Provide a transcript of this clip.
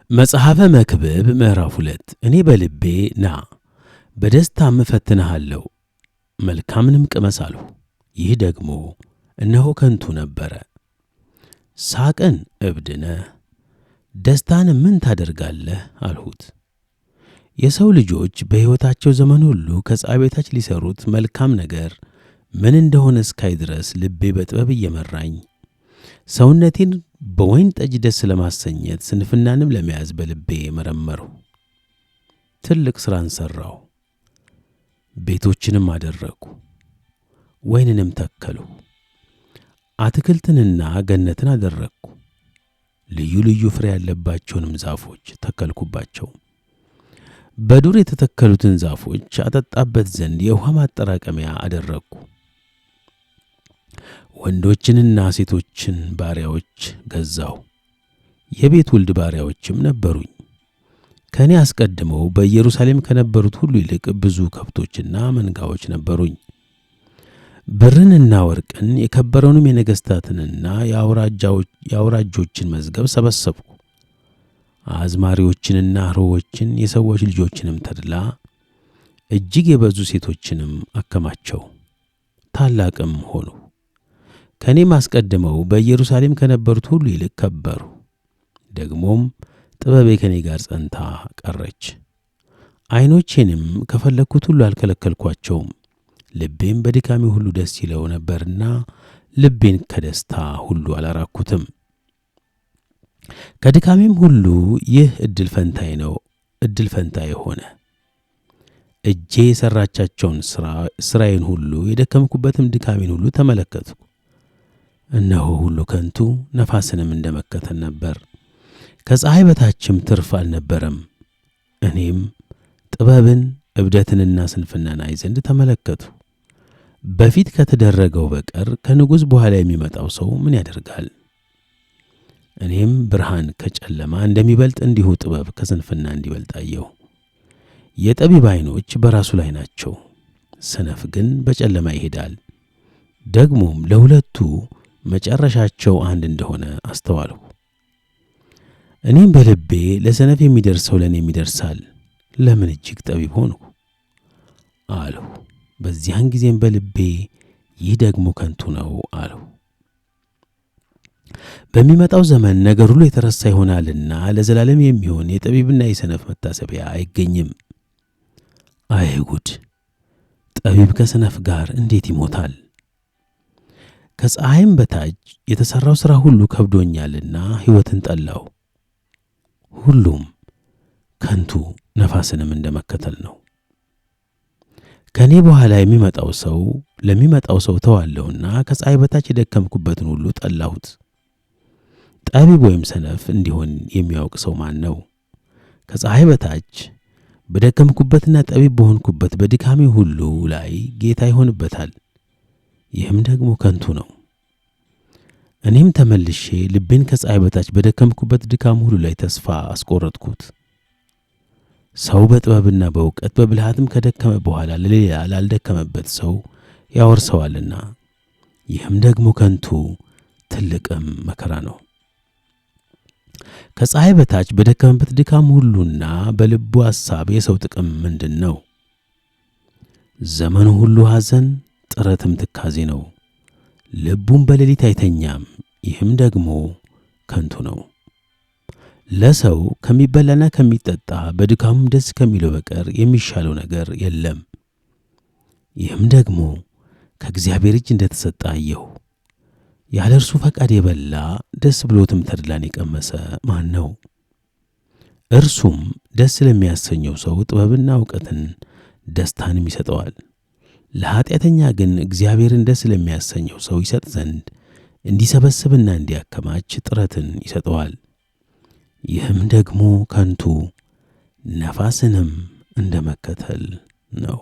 መጽሐፈ መክብብ ምዕራፍ 2 እኔ በልቤ ና በደስታም እፈትንሃለሁ መልካምንም ቅመስ አልሁ። ይህ ደግሞ እነሆ ከንቱ ነበረ። ሳቅን እብድ ነህ፣ ደስታንም ምን ታደርጋለህ አልሁት። የሰው ልጆች በሕይወታቸው ዘመን ሁሉ ከፀሐይ በታች ሊሠሩት መልካም ነገር ምን እንደሆነ እስካይ ድረስ ልቤ በጥበብ እየመራኝ ሰውነቴን በወይን ጠጅ ደስ ለማሰኘት ስንፍናንም ለመያዝ በልቤ መረመርሁ። ትልቅ ሥራን ሠራሁ፣ ቤቶችንም አደረግሁ፣ ወይንንም ተከልሁ፣ አትክልትንና ገነትን አደረግሁ፣ ልዩ ልዩ ፍሬ ያለባቸውንም ዛፎች ተከልኩባቸው። በዱር የተተከሉትን ዛፎች አጠጣበት ዘንድ የውሃ ማጠራቀሚያ አደረግሁ። ወንዶችንና ሴቶችን ባሪያዎች ገዛሁ፣ የቤት ውልድ ባሪያዎችም ነበሩኝ። ከእኔ አስቀድመው በኢየሩሳሌም ከነበሩት ሁሉ ይልቅ ብዙ ከብቶችና መንጋዎች ነበሩኝ። ብርንና ወርቅን የከበረውንም የነገሥታትንና የአውራጆችን መዝገብ ሰበሰብሁ። አዝማሪዎችንና ርሆዎችን የሰዎች ልጆችንም ተድላ እጅግ የበዙ ሴቶችንም አከማቸው፣ ታላቅም ሆኑ። ከእኔም አስቀድመው በኢየሩሳሌም ከነበሩት ሁሉ ይልቅ ከበሩ። ደግሞም ጥበቤ ከእኔ ጋር ጸንታ ቀረች፣ ዐይኖቼንም ከፈለግሁት ሁሉ አልከለከልኳቸውም። ልቤም በድካሜ ሁሉ ደስ ይለው ነበርና ልቤን ከደስታ ሁሉ አላራኩትም። ከድካሜም ሁሉ ይህ ዕድል ፈንታዬ ሆነ። እጄ የሠራቻቸውን ሥራዬን ሁሉ የደከምኩበትም ድካሜን ሁሉ ተመለከትሁ። እነሆ ሁሉ ከንቱ ነፋስንም እንደ መከተል ነበር፣ ከፀሐይ በታችም ትርፍ አልነበረም። እኔም ጥበብን እብደትንና ስንፍናን አይ ዘንድ ተመለከትሁ። በፊት ከተደረገው በቀር ከንጉሥ በኋላ የሚመጣው ሰው ምን ያደርጋል? እኔም ብርሃን ከጨለማ እንደሚበልጥ እንዲሁ ጥበብ ከስንፍና እንዲበልጥ አየሁ። የጠቢብ ዐይኖች በራሱ ላይ ናቸው፣ ሰነፍ ግን በጨለማ ይሄዳል። ደግሞም ለሁለቱ መጨረሻቸው አንድ እንደሆነ አስተዋልሁ። እኔም በልቤ ለሰነፍ የሚደርሰው ለእኔም ይደርሳል፣ ለምን እጅግ ጠቢብ ሆንሁ አልሁ። በዚያን ጊዜም በልቤ ይህ ደግሞ ከንቱ ነው አልሁ። በሚመጣው ዘመን ነገር ሁሉ የተረሳ ይሆናልና ለዘላለም የሚሆን የጠቢብና የሰነፍ መታሰቢያ አይገኝም። አይ ጉድ! ጠቢብ ከሰነፍ ጋር እንዴት ይሞታል? ከፀሐይም በታች የተሠራው ሥራ ሁሉ ከብዶኛልና ሕይወትን ጠላሁ። ሁሉም ከንቱ ነፋስንም እንደ መከተል ነው። ከእኔ በኋላ ለሚመጣው ሰው ተዋለሁና ከፀሐይ በታች የደከምኩበትን ሁሉ ጠላሁት። ጠቢብ ወይም ሰነፍ እንዲሆን የሚያውቅ ሰው ማን ነው? ከፀሐይ በታች በደከምኩበትና ጠቢብ በሆንኩበት በድካሜ ሁሉ ላይ ጌታ ይሆንበታል። ይህም ደግሞ ከንቱ ነው። እኔም ተመልሼ ልቤን ከፀሐይ በታች በደከምኩበት ድካም ሁሉ ላይ ተስፋ አስቆረጥኩት። ሰው በጥበብና በእውቀት በብልሃትም ከደከመ በኋላ ለሌላ ላልደከመበት ሰው ያወርሰዋልና፣ ይህም ደግሞ ከንቱ ትልቅም መከራ ነው። ከፀሐይ በታች በደከመበት ድካም ሁሉና በልቡ ሐሳብ የሰው ጥቅም ምንድን ነው? ዘመኑ ሁሉ ሐዘን ጥረትም ትካዜ ነው። ልቡም በሌሊት አይተኛም፣ ይህም ደግሞ ከንቱ ነው። ለሰው ከሚበላና ከሚጠጣ በድካሙም ደስ ከሚለው በቀር የሚሻለው ነገር የለም። ይህም ደግሞ ከእግዚአብሔር እጅ እንደተሰጠ አየሁ። ያለ እርሱ ፈቃድ የበላ ደስ ብሎትም ተድላን የቀመሰ ማን ነው? እርሱም ደስ ለሚያሰኘው ሰው ጥበብና እውቀትን ደስታንም ይሰጠዋል። ለኃጢአተኛ ግን እግዚአብሔርን ደስ ለሚያሰኘው ሰው ይሰጥ ዘንድ እንዲሰበስብና እንዲያከማች ጥረትን ይሰጠዋል። ይህም ደግሞ ከንቱ ነፋስንም እንደ መከተል ነው።